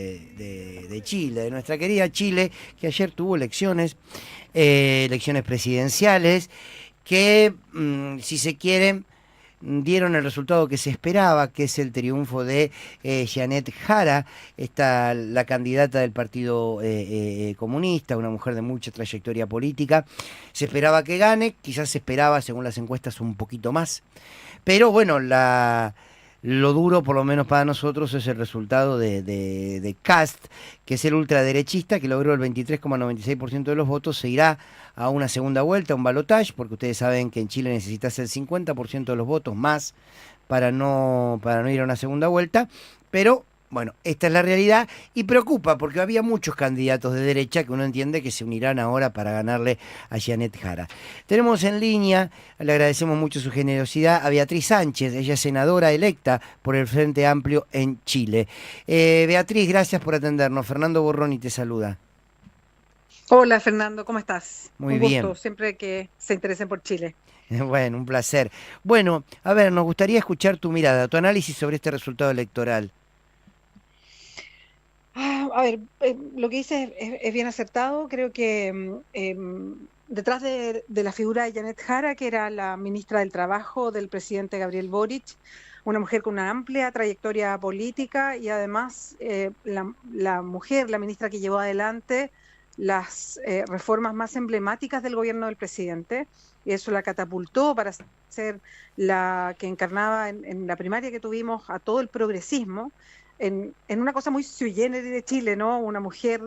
de Chile, de nuestra querida Chile, que ayer tuvo elecciones presidenciales, que, si se quiere, dieron el resultado que se esperaba, que es el triunfo de Janet Jara, la candidata del Partido Comunista, una mujer de mucha trayectoria política. Se esperaba que gane, quizás se esperaba, según las encuestas, un poquito más. Pero bueno, lo duro, por lo menos para nosotros, es el resultado de Kast, que es el ultraderechista, que logró el 23,96% de los votos. Se irá a una segunda vuelta, a un balotaje, porque ustedes saben que en Chile necesitas el 50% de los votos más para no ir a una segunda vuelta. Pero bueno, esta es la realidad y preocupa porque había muchos candidatos de derecha que uno entiende que se unirán ahora para ganarle a Janet Jara. Tenemos en línea, le agradecemos mucho su generosidad, a Beatriz Sánchez. Ella es senadora electa por el Frente Amplio en Chile. Beatriz, gracias por atendernos. Fernando Borroni te saluda. Hola Fernando, ¿cómo estás? Muy Un gusto, bien. siempre que se interesen por Chile. Bueno, un placer. Bueno, a ver, nos gustaría escuchar tu mirada, tu análisis sobre este resultado electoral. A ver, lo que dices es bien acertado. Creo que detrás de la figura de Janet Jara, que era la ministra del Trabajo del presidente Gabriel Boric, una mujer con una amplia trayectoria política y además la mujer, la ministra que llevó adelante las reformas más emblemáticas del gobierno del presidente, y eso la catapultó para ser la que encarnaba en la primaria que tuvimos a todo el progresismo en una cosa muy sui generis de Chile, ¿no? Una mujer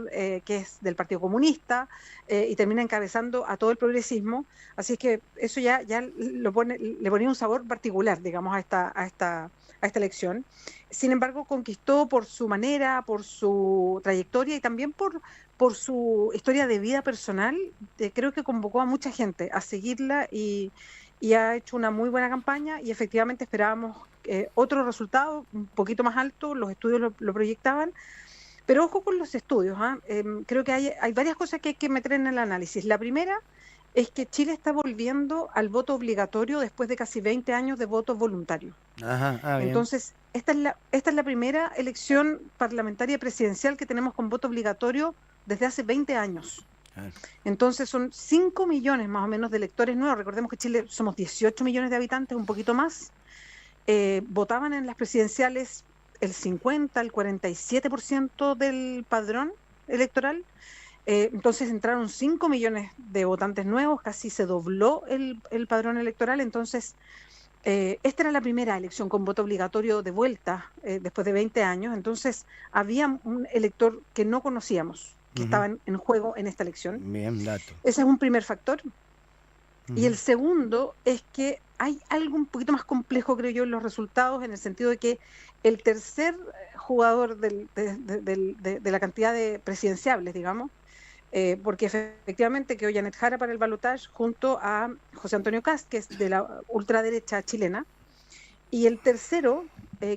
que es del Partido Comunista y termina encabezando a todo el progresismo. Así que eso ya le ponía un sabor particular, digamos, a esta elección. Sin embargo, conquistó por su manera, por su trayectoria y también por su historia de vida personal. Creo que convocó a mucha gente a seguirla y ha hecho una muy buena campaña y efectivamente esperábamos otro resultado un poquito más alto, los estudios lo proyectaban, pero ojo con los estudios, ¿ah? Creo que hay varias cosas que hay que meter en el análisis. La primera es que Chile está volviendo al voto obligatorio después de casi 20 años de voto voluntario. Ajá, bien. Entonces, esta es la primera elección parlamentaria presidencial que tenemos con voto obligatorio desde hace 20 años. Claro. Entonces son 5 millones más o menos de electores nuevos. Recordemos que Chile somos 18 millones de habitantes, un poquito más. Votaban en las presidenciales el 50, el 47% del padrón electoral. Entonces entraron 5 millones de votantes nuevos, casi se dobló el padrón electoral. Entonces, esta era la primera elección con voto obligatorio de vuelta después de 20 años. Entonces, había un elector que no conocíamos, que Ujú. estaba en juego en esta elección. Bien, dato. Ese es un primer factor. Y Ujú. el segundo es que hay algo un poquito más complejo, creo yo, en los resultados, en el sentido de que el tercer jugador de la cantidad de presidenciables, digamos, porque efectivamente quedó Janet Jara para el balotaje junto a José Antonio Kast, que es de la ultraderecha chilena, y el tercero,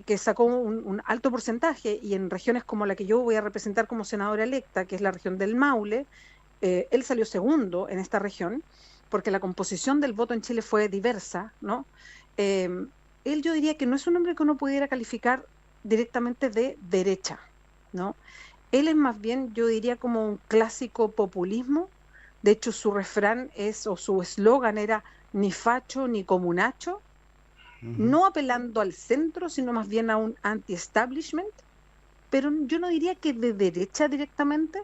que sacó un alto porcentaje, y en regiones como la que yo voy a representar como senadora electa, que es la región del Maule, él salió segundo en esta región, porque la composición del voto en Chile fue diversa, ¿no? Eh, Él yo diría que no es un hombre que uno pudiera calificar directamente de derecha, ¿no? Él es más bien, yo diría, como un clásico populismo. De hecho, su refrán es, o su eslogan era, ni facho ni comunacho, Ujú. no apelando al centro, sino más bien a un anti-establishment, pero yo no diría que de derecha directamente.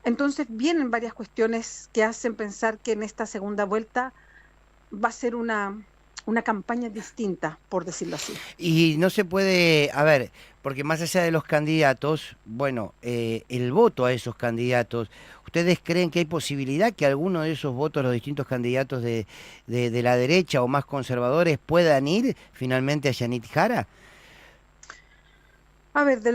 Entonces vienen varias cuestiones que hacen pensar que en esta segunda vuelta va a ser una campaña distinta, por decirlo así. Y no se puede, a ver, porque más allá de los candidatos, bueno, el voto a esos candidatos, ¿ustedes creen que hay posibilidad que alguno de esos votos, los distintos candidatos de la derecha o más conservadores, puedan ir finalmente a Yanit Jara? A ver, de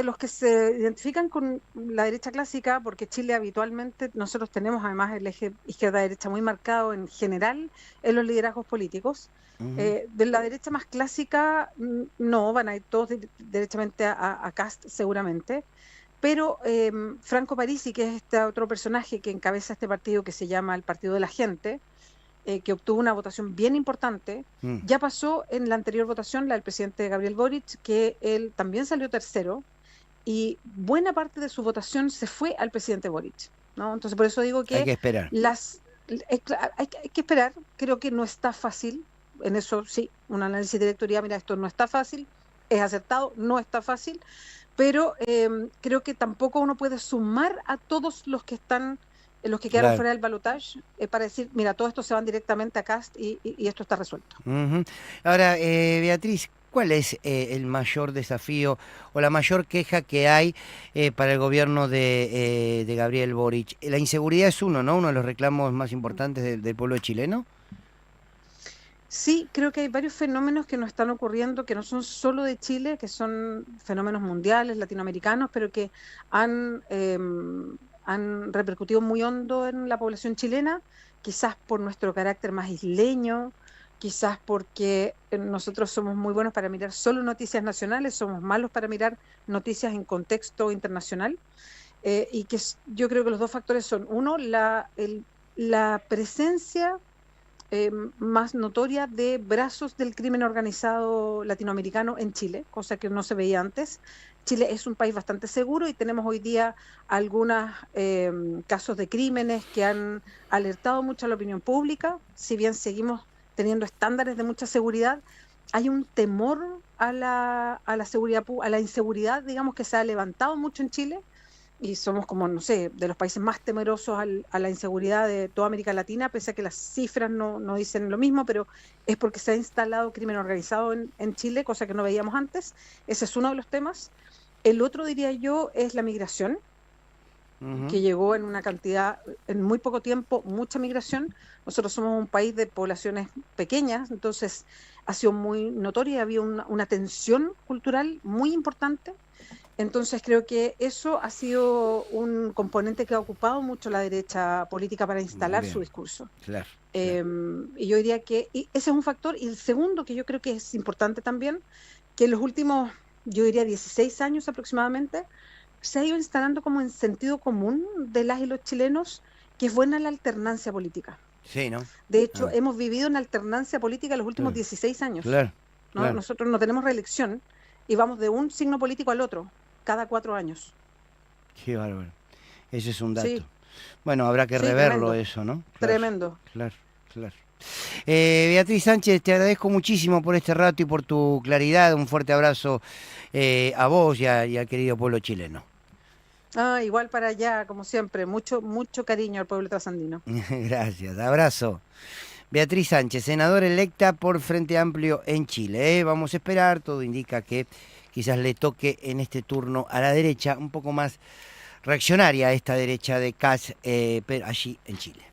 los que se identifican con la derecha clásica, porque Chile habitualmente nosotros tenemos además el eje izquierda-derecha muy marcado en general en los liderazgos políticos. Ujú. De la derecha más clásica, no, van a ir todos derechamente a Kast seguramente, pero Franco Parisi, que es este otro personaje que encabeza este partido que se llama el Partido de la Gente, que obtuvo una votación bien importante, Mm. ya pasó en la anterior votación, la del presidente Gabriel Boric, que él también salió tercero, y buena parte de su votación se fue al presidente Boric, ¿no? Entonces, por eso digo Hay que que esperar. hay que esperar. Creo que no está fácil. En eso sí, un análisis de directoría, mira, esto no está fácil, es acertado, no está fácil, pero creo que tampoco uno puede sumar a todos los que quedaron Claro. fuera del balotaje para decir, mira, todo esto se van directamente a Cast y esto está resuelto. Ujú. Ahora, Beatriz, ¿cuál es el mayor desafío o la mayor queja que hay para el gobierno de Gabriel Boric? La inseguridad es uno, ¿no? Uno de los reclamos más importantes del pueblo chileno. Sí, creo que hay varios fenómenos que nos están ocurriendo, que no son solo de Chile, que son fenómenos mundiales, latinoamericanos, pero que han, han repercutido muy hondo en la población chilena, quizás por nuestro carácter más isleño, quizás porque nosotros somos muy buenos para mirar solo noticias nacionales, somos malos para mirar noticias en contexto internacional, y que yo creo que los dos factores son, uno, la presencia más notoria de brazos del crimen organizado latinoamericano en Chile, cosa que no se veía antes. Chile es un país bastante seguro y tenemos hoy día algunos casos de crímenes que han alertado mucho a la opinión pública. Si bien seguimos teniendo estándares de mucha seguridad, hay un temor a la seguridad, a la inseguridad, digamos, que se ha levantado mucho en Chile y somos como, no sé, de los países más temerosos a la inseguridad de toda América Latina, pese a que las cifras no dicen lo mismo, pero es porque se ha instalado crimen organizado en Chile, cosa que no veíamos antes. Ese es uno de los temas. El otro, diría yo, es la migración, Ujú. que llegó en una cantidad, en muy poco tiempo, mucha migración. Nosotros somos un país de poblaciones pequeñas, entonces ha sido muy notoria, y había una tensión cultural muy importante. Entonces creo que eso ha sido un componente que ha ocupado mucho la derecha política para instalar su Bien, discurso. claro, claro. Eh, y yo diría que ese es un factor. Y el segundo, que yo creo que es importante también, que en los últimos, yo diría 16 años aproximadamente, se ha ido instalando como en sentido común de las y los chilenos que es buena la alternancia política. Sí, ¿no? De hecho, Ah, hemos vivido en alternancia política los últimos claro, 16 años, claro, ¿no? claro. Nosotros no tenemos reelección y vamos de un signo político al otro cada 4 años. Qué bárbaro. Ese es un dato. Sí, Bueno, habrá que sí, reverlo tremendo, eso, ¿no? Claro, tremendo. claro, claro. Beatriz Sánchez, te agradezco muchísimo por este rato y por tu claridad. Un fuerte abrazo a vos y al querido pueblo chileno. Ah, igual para allá, como siempre, mucho, mucho cariño al pueblo trasandino. Gracias, abrazo. Beatriz Sánchez, senadora electa por Frente Amplio en Chile. Vamos a esperar, todo indica que quizás le toque en este turno a la derecha, un poco más reaccionaria a esta derecha de Kast, pero allí en Chile.